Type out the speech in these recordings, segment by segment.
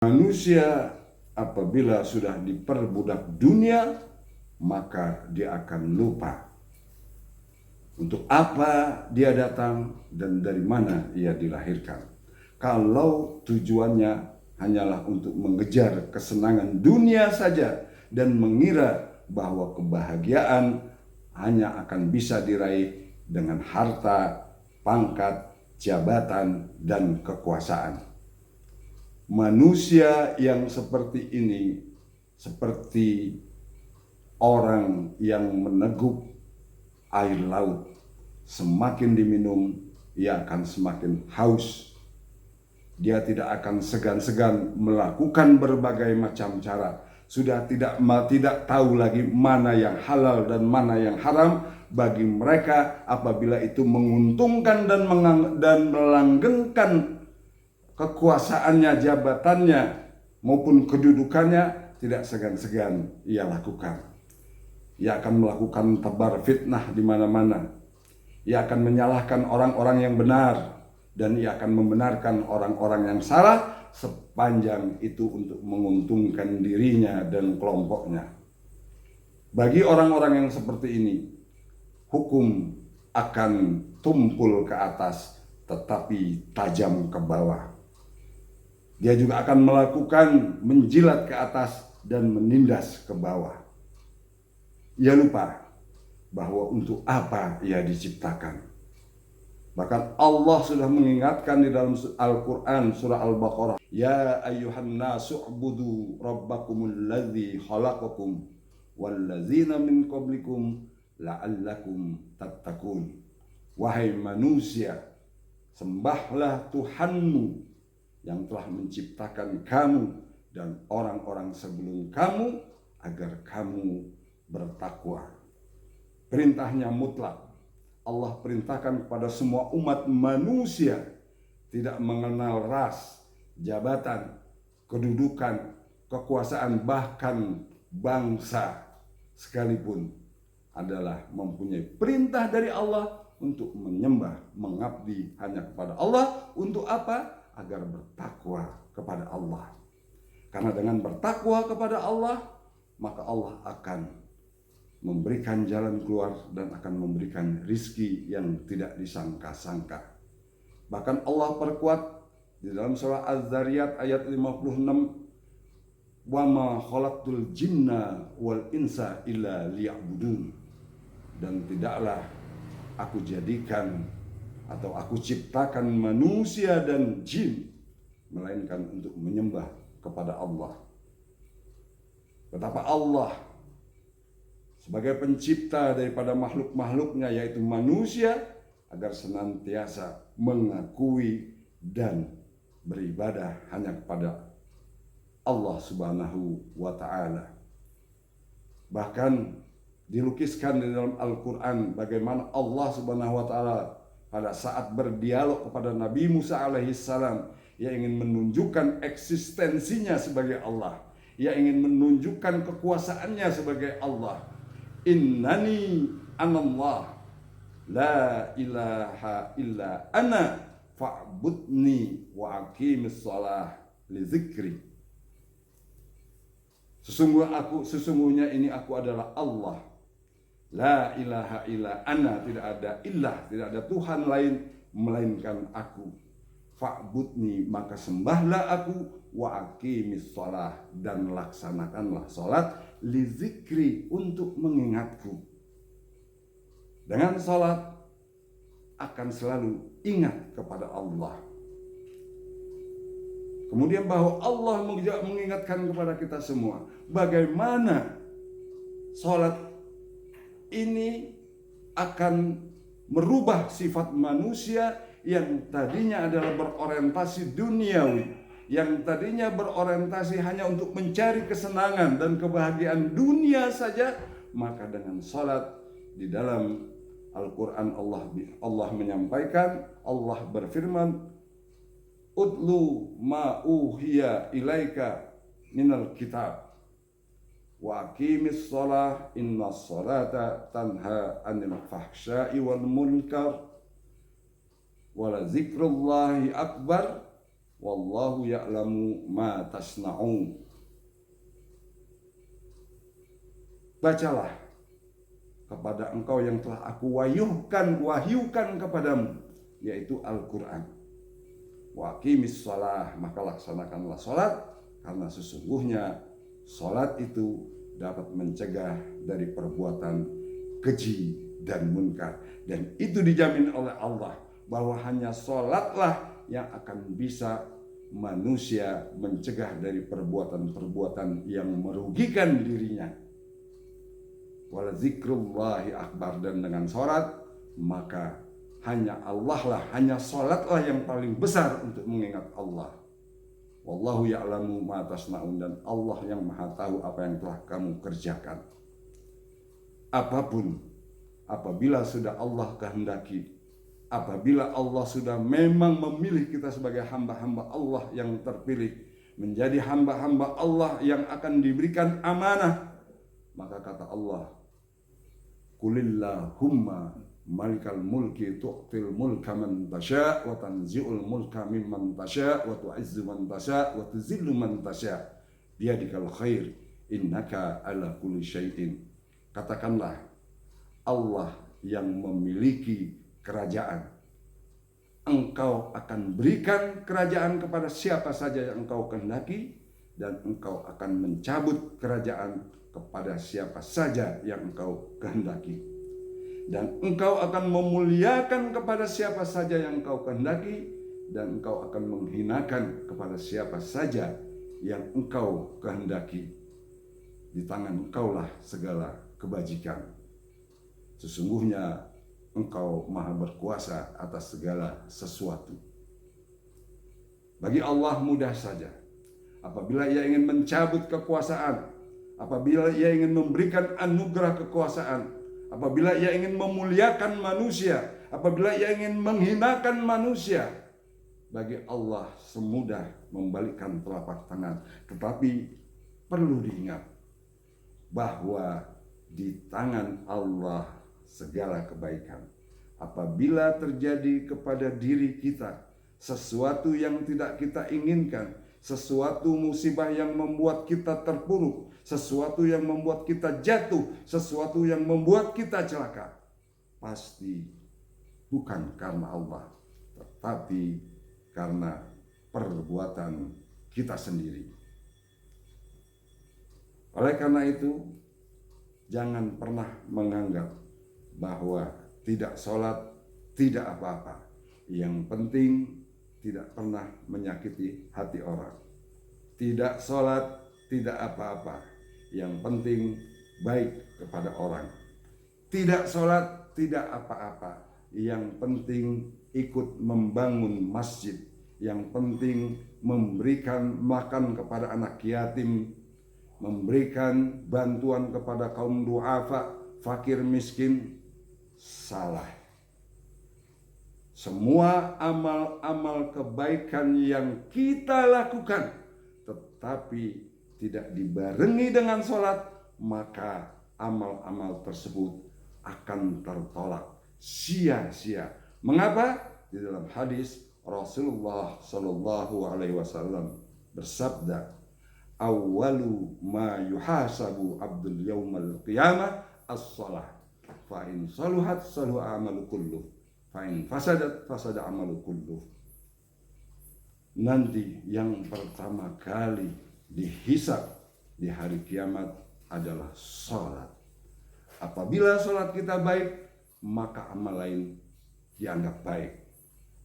Manusia apabila sudah diperbudak dunia, maka dia akan lupa untuk apa dia datang dan dari mana ia dilahirkan. Kalau tujuannya hanyalah untuk mengejar kesenangan dunia saja dan mengira bahwa kebahagiaan hanya akan bisa diraih dengan harta, pangkat, jabatan, dan kekuasaan. Manusia yang seperti ini seperti orang yang meneguk air laut. Semakin diminum, ia akan semakin haus. Dia tidak akan segan-segan melakukan berbagai macam cara. Sudah tidak tahu lagi mana yang halal dan mana yang haram bagi mereka apabila itu menguntungkan dan melanggengkan kekuasaannya, jabatannya, maupun kedudukannya, tidak segan-segan ia lakukan. Ia akan melakukan tebar fitnah di mana-mana. Ia akan menyalahkan orang-orang yang benar dan ia akan membenarkan orang-orang yang salah sepanjang itu untuk menguntungkan dirinya dan kelompoknya. Bagi orang-orang yang seperti ini, hukum akan tumpul ke atas tetapi tajam ke bawah. Dia juga akan melakukan menjilat ke atas dan menindas ke bawah. Ia lupa bahwa untuk apa ia diciptakan. Bahkan Allah sudah mengingatkan di dalam Al-Quran surah Al-Baqarah. Ya ayyuhan nasu ubudu rabbakumul ladzi khalaqakum walladzina min qablikum la'allakum tattaqun. Wahai manusia, sembahlah Tuhanmu yang telah menciptakan kamu dan orang-orang sebelum kamu agar kamu bertakwa. Perintahnya mutlak. Allah perintahkan kepada semua umat manusia, tidak mengenal ras, jabatan, kedudukan, kekuasaan, bahkan bangsa sekalipun, adalah mempunyai perintah dari Allah untuk menyembah, mengabdi hanya kepada Allah. Untuk apa? Agar bertakwa kepada Allah. Karena dengan bertakwa kepada Allah, maka Allah akan memberikan jalan keluar dan akan memberikan rizki yang tidak disangka-sangka. Bahkan Allah perkuat di dalam surah Az-Zariyat ayat 56, wa ma khalaqtul jinna wal insa illa liya'budun. Dan tidaklah aku jadikan atau aku ciptakan manusia dan jin melainkan untuk menyembah kepada Allah. Betapa Allah sebagai pencipta daripada makhluk-makhluknya yaitu manusia agar senantiasa mengakui dan beribadah hanya kepada Allah Subhanahu wa Ta'ala. Bahkan dilukiskan di dalam Al-Quran bagaimana Allah Subhanahu wa Ta'ala pada saat berdialog kepada Nabi Musa alaihissalam, ia ingin menunjukkan eksistensinya sebagai Allah. Ia ingin menunjukkan kekuasaannya sebagai Allah. Innani anallah la ilaha illa ana fa'budni wa aqimis shalah li dzikri. Sesungguhnya ini aku adalah Allah. La ilaha illa ana, tidak ada ilah, tidak ada Tuhan lain melainkan aku. Fa'budni, maka sembahlah aku, wa aqimis shalah, dan laksanakanlah salat, li zikri, untuk mengingatku. Dengan salat akan selalu ingat kepada Allah. Kemudian bahwa Allah mengingatkan kepada kita semua bagaimana salat ini akan merubah sifat manusia yang tadinya adalah berorientasi duniawi, yang tadinya berorientasi hanya untuk mencari kesenangan dan kebahagiaan dunia saja. Maka dengan salat di dalam Al-Quran Allah menyampaikan, Allah berfirman, utlu ma uhiya ilaika minal kitab wa aqimis shalah innas salata tanha 'anil fahsya'i wal munkar wa la dzikrullahi akbar wallahu ya'lamu ma tasna'un. Bacalah kepada engkau yang telah aku wahyukan kepadamu, yaitu Al-Quran. Wa aqimis shalah, maka laksanakanlah sholat, karena sesungguhnya sholat itu dapat mencegah dari perbuatan keji dan munkar. Dan itu dijamin oleh Allah, bahwa hanya sholatlah yang akan bisa manusia mencegah dari perbuatan-perbuatan yang merugikan dirinya. Wala zikrullahi akbar, dan dengan sholat maka hanya Allah lah, hanya sholatlah yang paling besar untuk mengingat Allah. Wallahu ya'lamu ma tasna'un, dan Allah yang maha tahu apa yang telah kamu kerjakan. Apapun, apabila sudah Allah kehendaki, apabila Allah sudah memang memilih kita sebagai hamba-hamba Allah yang terpilih, menjadi hamba-hamba Allah yang akan diberikan amanah, maka kata Allah, Qulillahumma malikal mulki tu'til mulka man tasha' wa tanzi'ul mulka mimman tasha' wa tu'izzu man tasha' wa tuzillu man tasha' biyadikal khair innaka ala kulli syai'in. Katakanlah, Allah yang memiliki kerajaan. Engkau akan berikan kerajaan kepada siapa saja yang engkau kehendaki, dan engkau akan mencabut kerajaan kepada siapa saja yang engkau kehendaki. Dan engkau akan memuliakan kepada siapa saja yang engkau kehendaki, dan engkau akan menghinakan kepada siapa saja yang engkau kehendaki. Di tangan engkaulah segala kebajikan. Sesungguhnya engkau maha berkuasa atas segala sesuatu. Bagi Allah mudah saja. Apabila ia ingin mencabut kekuasaan, apabila ia ingin memberikan anugerah kekuasaan, apabila ia ingin memuliakan manusia, apabila ia ingin menghinakan manusia, bagi Allah semudah membalikkan telapak tangan. Tetapi perlu diingat bahwa di tangan Allah segala kebaikan. Apabila terjadi kepada diri kita sesuatu yang tidak kita inginkan, sesuatu musibah yang membuat kita terpuruk, sesuatu yang membuat kita jatuh, sesuatu yang membuat kita celaka, pasti bukan karena Allah, tetapi karena perbuatan kita sendiri. Oleh karena itu, jangan pernah menganggap bahwa tidak sholat tidak apa-apa. Yang penting tidak pernah menyakiti hati orang. Tidak sholat tidak apa-apa. Yang penting baik kepada orang. Tidak sholat tidak apa-apa. Yang penting ikut membangun masjid. Yang penting memberikan makan kepada anak yatim, memberikan bantuan kepada kaum duafa, fakir miskin. Salah. Semua amal-amal kebaikan yang kita lakukan tetapi tidak dibarengi dengan sholat, maka amal-amal tersebut akan tertolak sia-sia. Mengapa? Di dalam hadis Rasulullah Shallallahu Alaihi Wasallam bersabda, "Awwalu ma yuhasabu abdul yaumal qiyamah as-shalah, fa in saluhat saluha amalu kulluh, fa'in fasadat fasada amalu kulluh." Nanti yang pertama kali dihisab di hari kiamat adalah sholat. Apabila sholat kita baik, maka amal lain dianggap baik.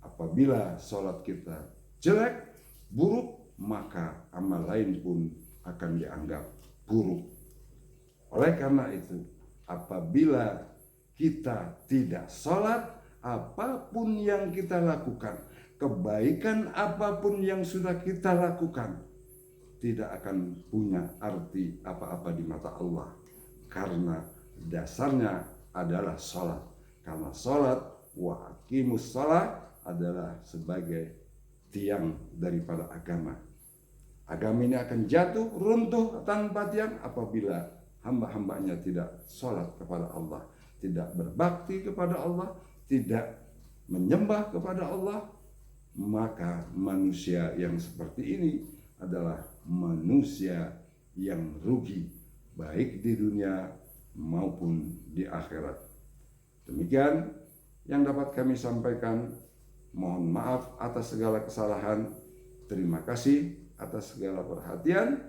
Apabila sholat kita jelek, buruk, maka amal lain pun akan dianggap buruk. Oleh karena itu, apabila kita tidak sholat, apapun yang kita lakukan, kebaikan apapun yang sudah kita lakukan, tidak akan punya arti apa-apa di mata Allah. Karena dasarnya adalah sholat. Karena sholat, wa aqimus sholat, adalah sebagai tiang daripada agama. Agama ini akan jatuh, runtuh tanpa tiang apabila hamba-hambanya tidak sholat kepada Allah, tidak berbakti kepada Allah, tidak menyembah kepada Allah, maka manusia yang seperti ini adalah manusia yang rugi, baik di dunia maupun di akhirat. Demikian yang dapat kami sampaikan. Mohon maaf atas segala kesalahan. Terima kasih atas segala perhatian.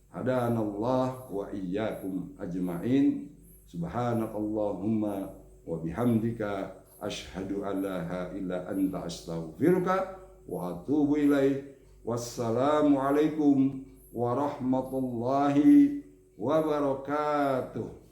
Hadanallah wa iyyakum ajma'in. Subhanakallahumma wa bihamdika asyhadu an la ilaha illa anta astaghfiruka wa atubu ilaik. Wassalamualaikum warahmatullahi wabarakatuh.